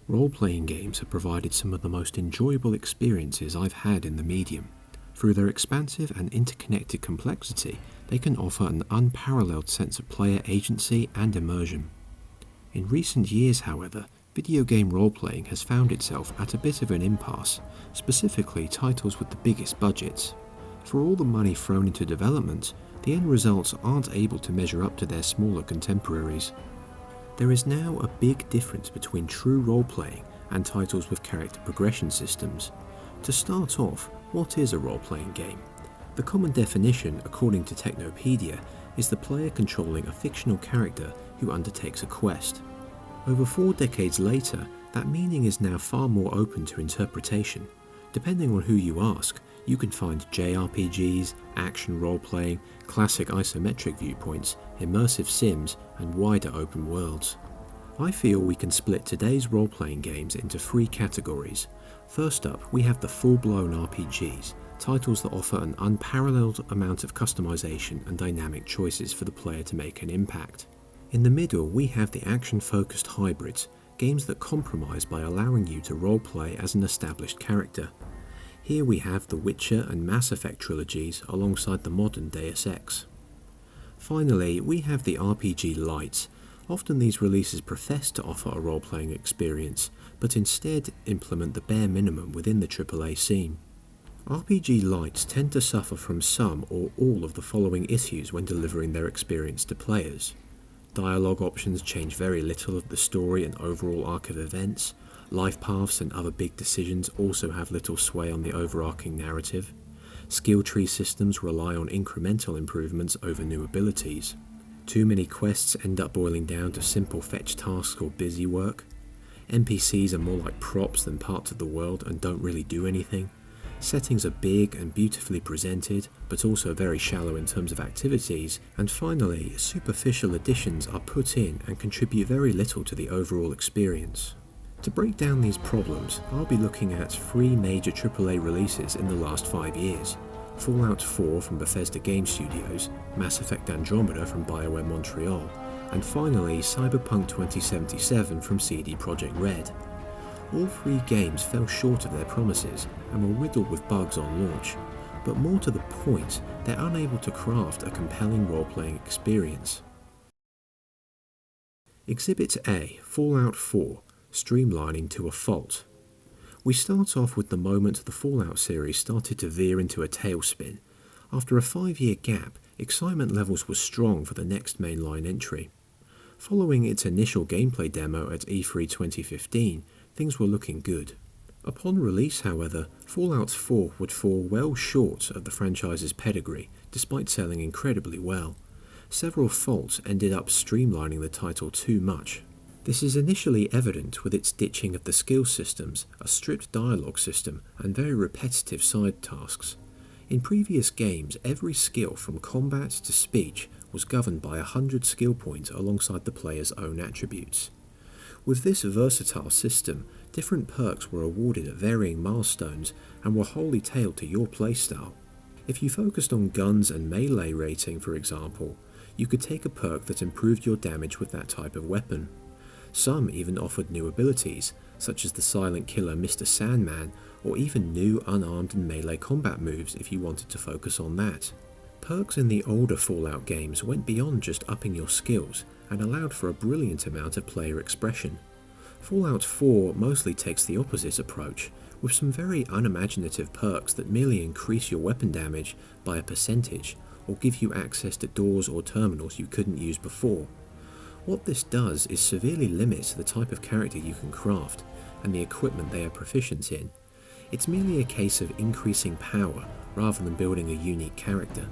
Role-playing games have provided some of the most enjoyable experiences I've had in the medium. Through their expansive and interconnected complexity, they can offer an unparalleled sense of player agency and immersion. In recent years, however, video game role-playing has found itself at a bit of an impasse, specifically titles with the biggest budgets. For all the money thrown into development, the end results aren't able to measure up to their smaller contemporaries. There is now a big difference between true role-playing and titles with character progression systems. To start off, what is a role-playing game? The common definition, according to Technopedia, is the player controlling a fictional character who undertakes a quest. Over 4 decades later, that meaning is now far more open to interpretation. Depending on who you ask, you can find JRPGs, action role-playing, classic isometric viewpoints, immersive sims, and wider open worlds. I feel we can split today's role-playing games into 3 categories. First up, we have the full-blown RPGs, titles that offer an unparalleled amount of customization and dynamic choices for the player to make an impact. In the middle, we have the action-focused hybrids, games that compromise by allowing you to role-play as an established character. Here we have the Witcher and Mass Effect trilogies alongside the modern Deus Ex. Finally, we have the RPG lights. Often these releases profess to offer a role-playing experience, but instead implement the bare minimum within the AAA scene. RPG lights tend to suffer from some or all of the following issues when delivering their experience to players. Dialogue options change very little of the story and overall arc of events. Life paths and other big decisions also have little sway on the overarching narrative. Skill tree systems rely on incremental improvements over new abilities. Too many quests end up boiling down to simple fetch tasks or busy work. NPCs are more like props than parts of the world and don't really do anything. Settings are big and beautifully presented, but also very shallow in terms of activities. And finally, superficial additions are put in and contribute very little to the overall experience. To break down these problems, I'll be looking at 3 major AAA releases in the last 5 years. Fallout 4 from Bethesda Game Studios, Mass Effect Andromeda from BioWare Montreal, and finally Cyberpunk 2077 from CD Projekt Red. All 3 games fell short of their promises and were riddled with bugs on launch, but more to the point, they're unable to craft a compelling role-playing experience. Exhibit A, Fallout 4, streamlining to a fault. We start off with the moment the Fallout series started to veer into a tailspin. After a 5-year gap, excitement levels were strong for the next mainline entry. Following its initial gameplay demo at E3 2015, things were looking good. Upon release, however, Fallout 4 would fall well short of the franchise's pedigree, despite selling incredibly well. Several faults ended up streamlining the title too much. This is initially evident with its ditching of the skill systems, a stripped dialogue system, and very repetitive side tasks. In previous games, every skill from combat to speech was governed by 100 skill points alongside the player's own attributes. With this versatile system, different perks were awarded at varying milestones and were wholly tailored to your playstyle. If you focused on guns and melee rating, for example, you could take a perk that improved your damage with that type of weapon. Some even offered new abilities, such as the silent killer Mr. Sandman, or even new unarmed and melee combat moves if you wanted to focus on that. Perks in the older Fallout games went beyond just upping your skills and allowed for a brilliant amount of player expression. Fallout 4 mostly takes the opposite approach, with some very unimaginative perks that merely increase your weapon damage by a percentage or give you access to doors or terminals you couldn't use before. What this does is severely limit the type of character you can craft and the equipment they are proficient in. It's merely a case of increasing power rather than building a unique character.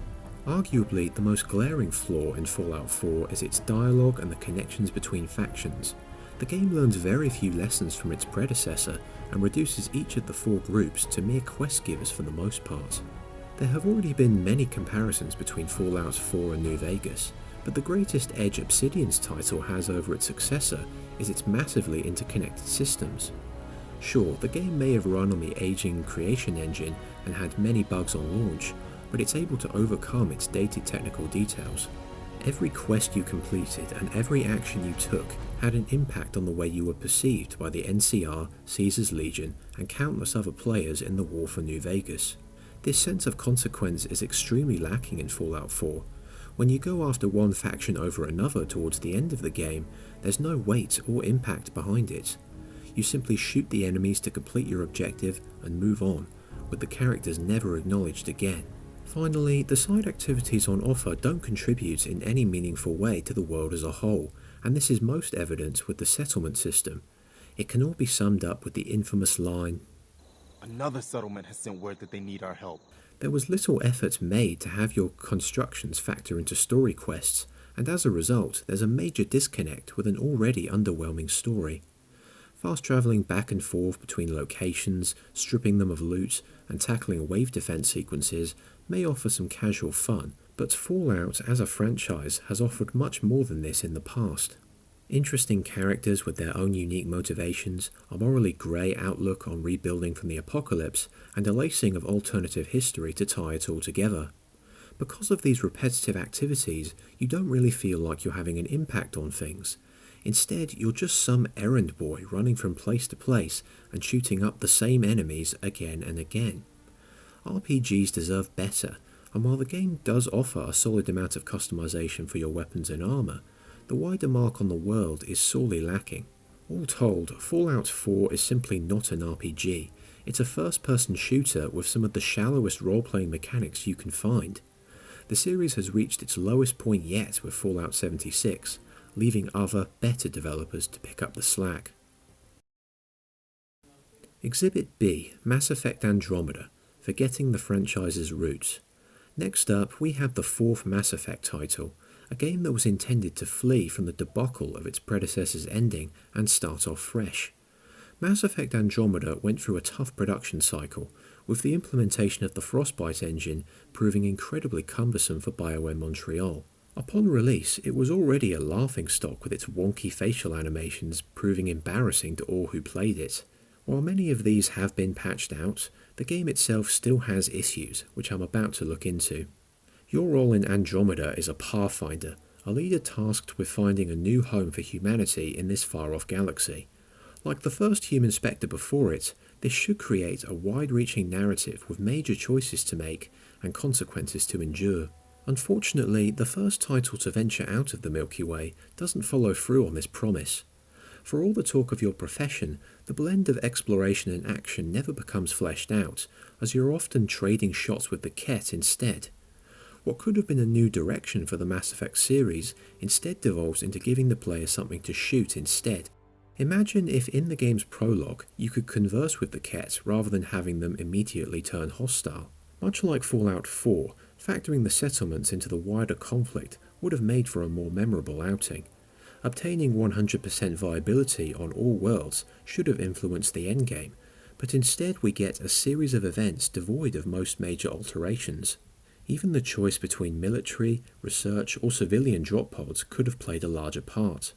Arguably, the most glaring flaw in Fallout 4 is its dialogue and the connections between factions. The game learns very few lessons from its predecessor and reduces each of the 4 groups to mere quest givers for the most part. There have already been many comparisons between Fallout 4 and New Vegas, but the greatest edge Obsidian's title has over its successor is its massively interconnected systems. Sure, the game may have run on the aging creation engine and had many bugs on launch, but it's able to overcome its dated technical details. Every quest you completed and every action you took had an impact on the way you were perceived by the NCR, Caesar's Legion, and countless other players in the war for New Vegas. This sense of consequence is extremely lacking in Fallout 4. When you go after one faction over another towards the end of the game, there's no weight or impact behind it. You simply shoot the enemies to complete your objective and move on, with the characters never acknowledged again. Finally, the side activities on offer don't contribute in any meaningful way to the world as a whole, and this is most evident with the settlement system. It can all be summed up with the infamous line, "Another settlement has sent word that they need our help." There was little effort made to have your constructions factor into story quests, and as a result, there's a major disconnect with an already underwhelming story. Fast travelling back and forth between locations, stripping them of loot, and tackling wave defense sequences may offer some casual fun, but Fallout as a franchise has offered much more than this in the past. Interesting characters with their own unique motivations, a morally grey outlook on rebuilding from the apocalypse, and a lacing of alternative history to tie it all together. Because of these repetitive activities, you don't really feel like you're having an impact on things. Instead, you're just some errand boy running from place to place and shooting up the same enemies again and again. RPGs deserve better, and while the game does offer a solid amount of customization for your weapons and armor, the wider mark on the world is sorely lacking. All told, Fallout 4 is simply not an RPG. It's a first-person shooter with some of the shallowest role-playing mechanics you can find. The series has reached its lowest point yet with Fallout 76, leaving other, better developers to pick up the slack. Exhibit B, Mass Effect Andromeda, Forgetting the Franchise's Roots. Next up, we have the fourth Mass Effect title, a game that was intended to flee from the debacle of its predecessor's ending and start off fresh. Mass Effect Andromeda went through a tough production cycle, with the implementation of the Frostbite engine proving incredibly cumbersome for BioWare Montreal. Upon release, it was already a laughingstock with its wonky facial animations proving embarrassing to all who played it. While many of these have been patched out, the game itself still has issues, which I'm about to look into. Your role in Andromeda is a pathfinder, a leader tasked with finding a new home for humanity in this far-off galaxy. Like the first human Spectre before it, this should create a wide-reaching narrative with major choices to make and consequences to endure. Unfortunately, the first title to venture out of the Milky Way doesn't follow through on this promise. For all the talk of your profession, the blend of exploration and action never becomes fleshed out, as you're often trading shots with the Ket instead. What could have been a new direction for the Mass Effect series instead devolves into giving the player something to shoot instead. Imagine if in the game's prologue you could converse with the Ket rather than having them immediately turn hostile. Much like Fallout 4, factoring the settlements into the wider conflict would have made for a more memorable outing. Obtaining 100% viability on all worlds should have influenced the endgame, but instead we get a series of events devoid of most major alterations. Even the choice between military, research or civilian drop pods could have played a larger part.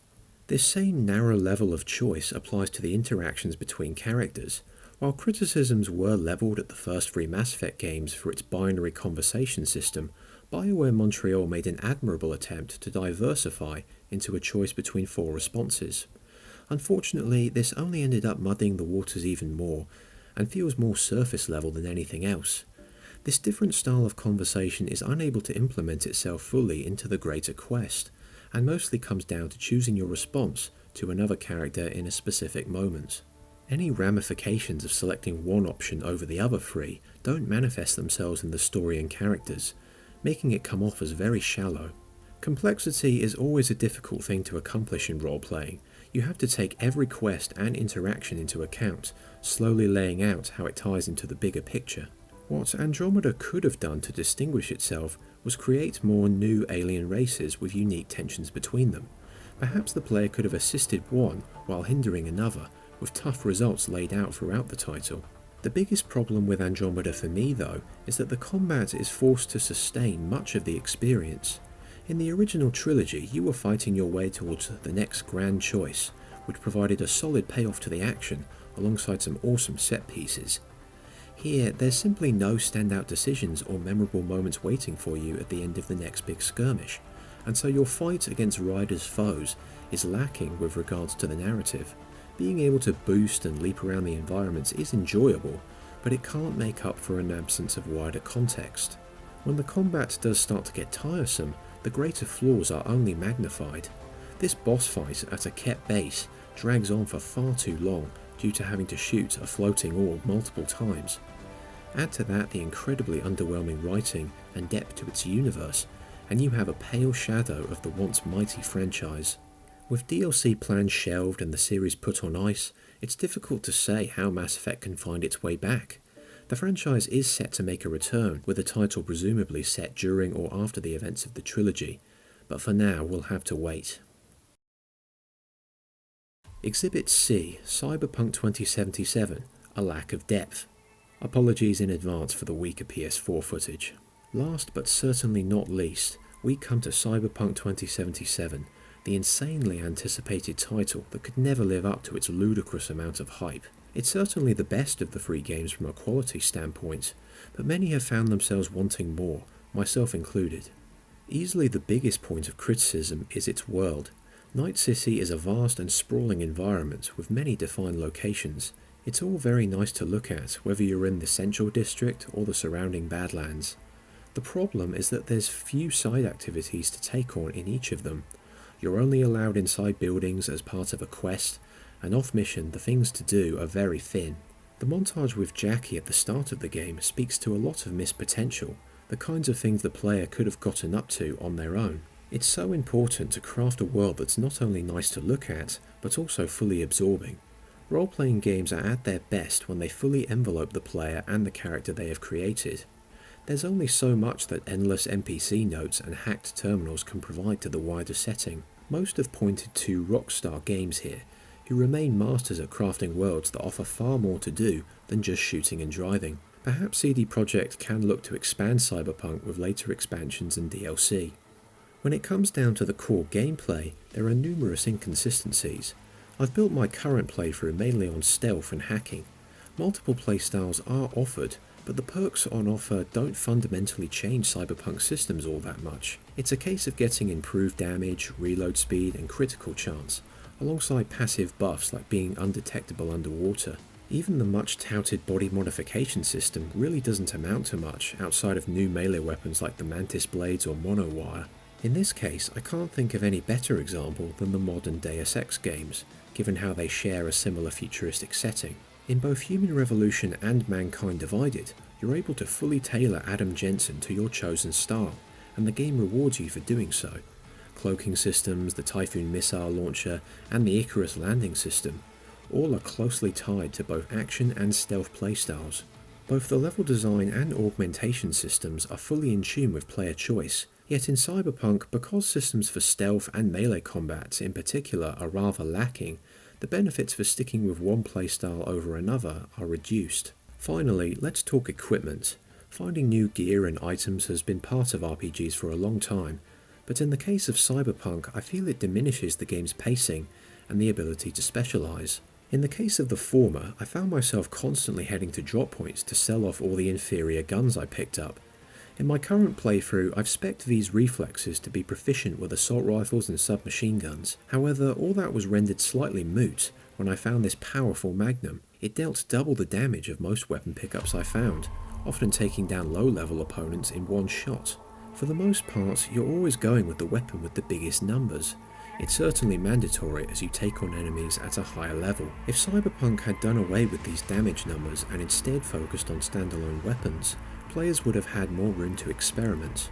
This same narrow level of choice applies to the interactions between characters. While criticisms were levelled at the first three Mass Effect games for its binary conversation system, BioWare Montreal made an admirable attempt to diversify into a choice between four responses. Unfortunately, this only ended up muddying the waters even more, and feels more surface level than anything else. This different style of conversation is unable to implement itself fully into the greater quest, and mostly comes down to choosing your response to another character in a specific moment. Any ramifications of selecting one option over the other three don't manifest themselves in the story and characters, making it come off as very shallow. Complexity is always a difficult thing to accomplish in role-playing. You have to take every quest and interaction into account, slowly laying out how it ties into the bigger picture. What Andromeda could have done to distinguish itself was create more new alien races with unique tensions between them. Perhaps the player could have assisted one while hindering another, with tough results laid out throughout the title. The biggest problem with Andromeda for me though is that the combat is forced to sustain much of the experience. In the original trilogy you were fighting your way towards the next grand choice, which provided a solid payoff to the action alongside some awesome set pieces. Here there's simply no standout decisions or memorable moments waiting for you at the end of the next big skirmish, and so your fight against Ryder's foes is lacking with regards to the narrative. Being able to boost and leap around the environments is enjoyable, but it can't make up for an absence of wider context. When the combat does start to get tiresome, the greater flaws are only magnified. This boss fight at a kept base drags on for far too long due to having to shoot a floating orb multiple times. Add to that the incredibly underwhelming writing and depth to its universe, and you have a pale shadow of the once mighty franchise. With DLC plans shelved and the series put on ice, it's difficult to say how Mass Effect can find its way back. The franchise is set to make a return, with the title presumably set during or after the events of the trilogy, but for now we'll have to wait. Exhibit C, Cyberpunk 2077, a lack of depth. Apologies in advance for the weaker PS4 footage. Last but certainly not least, we come to Cyberpunk 2077, the insanely anticipated title that could never live up to its ludicrous amount of hype. It's certainly the best of the three games from a quality standpoint, but many have found themselves wanting more, myself included. Easily the biggest point of criticism is its world. Night City is a vast and sprawling environment with many defined locations. It's all very nice to look at, whether you're in the Central District or the surrounding Badlands. The problem is that there's few side activities to take on in each of them. You're only allowed inside buildings as part of a quest, and off mission the things to do are very thin. The montage with Jackie at the start of the game speaks to a lot of missed potential, the kinds of things the player could have gotten up to on their own. It's so important to craft a world that's not only nice to look at, but also fully absorbing. Role-playing games are at their best when they fully envelope the player and the character they have created. There's only so much that endless NPC notes and hacked terminals can provide to the wider setting. Most have pointed to Rockstar Games here, who remain masters at crafting worlds that offer far more to do than just shooting and driving. Perhaps CD Projekt can look to expand Cyberpunk with later expansions and DLC. When it comes down to the core gameplay, there are numerous inconsistencies. I've built my current playthrough mainly on stealth and hacking. Multiple playstyles are offered, but the perks on offer don't fundamentally change Cyberpunk systems all that much. It's a case of getting improved damage, reload speed and critical chance, alongside passive buffs like being undetectable underwater. Even the much touted body modification system really doesn't amount to much outside of new melee weapons like the Mantis Blades or Monowire. In this case, I can't think of any better example than the modern Deus Ex games, given how they share a similar futuristic setting. In both Human Revolution and Mankind Divided, you're able to fully tailor Adam Jensen to your chosen style, and the game rewards you for doing so. Cloaking systems, the Typhoon missile launcher, and the Icarus landing system, all are closely tied to both action and stealth playstyles. Both the level design and augmentation systems are fully in tune with player choice, yet in Cyberpunk, because systems for stealth and melee combats in particular are rather lacking, the benefits for sticking with one playstyle over another are reduced. Finally, let's talk equipment. Finding new gear and items has been part of RPGs for a long time, but in the case of Cyberpunk, I feel it diminishes the game's pacing and the ability to specialise. In the case of the former, I found myself constantly heading to drop points to sell off all the inferior guns I picked up. In my current playthrough, I've spec'd these reflexes to be proficient with assault rifles and submachine guns. However, all that was rendered slightly moot when I found this powerful magnum. It dealt double the damage of most weapon pickups I found, often taking down low-level opponents in one shot. For the most part, you're always going with the weapon with the biggest numbers. It's certainly mandatory as you take on enemies at a higher level. If Cyberpunk had done away with these damage numbers and instead focused on standalone weapons, players would have had more room to experiment.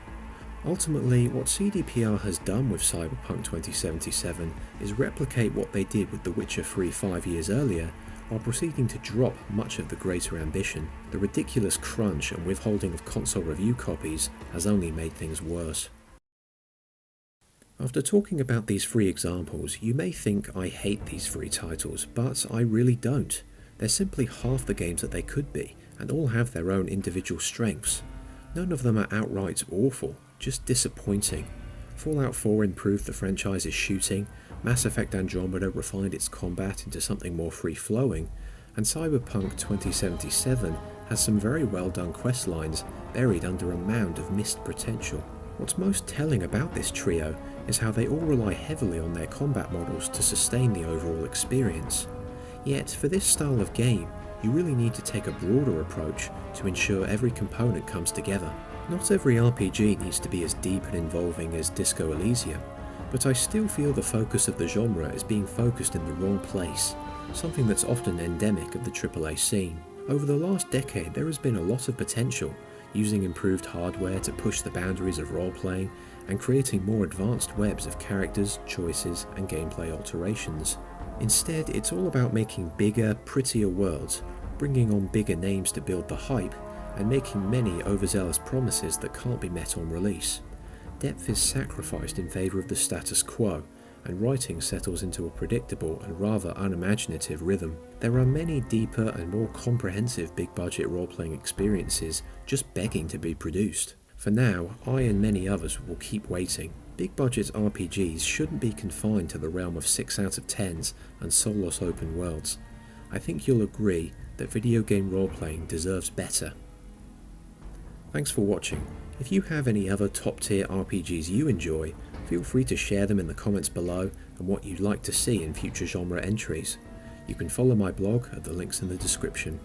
Ultimately, what CDPR has done with Cyberpunk 2077 is replicate what they did with The Witcher 3 5 years earlier, while proceeding to drop much of the greater ambition. The ridiculous crunch and withholding of console review copies has only made things worse. After talking about these three examples, you may think I hate these three titles, but I really don't. They're simply half the games that they could be, and all have their own individual strengths. None of them are outright awful, just disappointing. Fallout 4 improved the franchise's shooting, Mass Effect Andromeda refined its combat into something more free-flowing, and Cyberpunk 2077 has some very well done quest lines buried under a mound of missed potential. What's most telling about this trio is how they all rely heavily on their combat models to sustain the overall experience. Yet, for this style of game, you really need to take a broader approach to ensure every component comes together. Not every RPG needs to be as deep and involving as Disco Elysium, but I still feel the focus of the genre is being focused in the wrong place, something that's often endemic of the AAA scene. Over the last decade, there has been a lot of potential, using improved hardware to push the boundaries of role-playing and creating more advanced webs of characters, choices, and gameplay alterations. Instead, it's all about making bigger, prettier worlds, bringing on bigger names to build the hype, and making many overzealous promises that can't be met on release. Depth is sacrificed in favour of the status quo, and writing settles into a predictable and rather unimaginative rhythm. There are many deeper and more comprehensive big-budget role-playing experiences just begging to be produced. For now, I and many others will keep waiting. Big-budget RPGs shouldn't be confined to the realm of 6 out of 10s and soulless open worlds. I think you'll agree that video game role-playing deserves better. Thanks for watching. If you have any other top-tier RPGs you enjoy, feel free to share them in the comments below and what you'd like to see in future genre entries. You can follow my blog at the links in the description.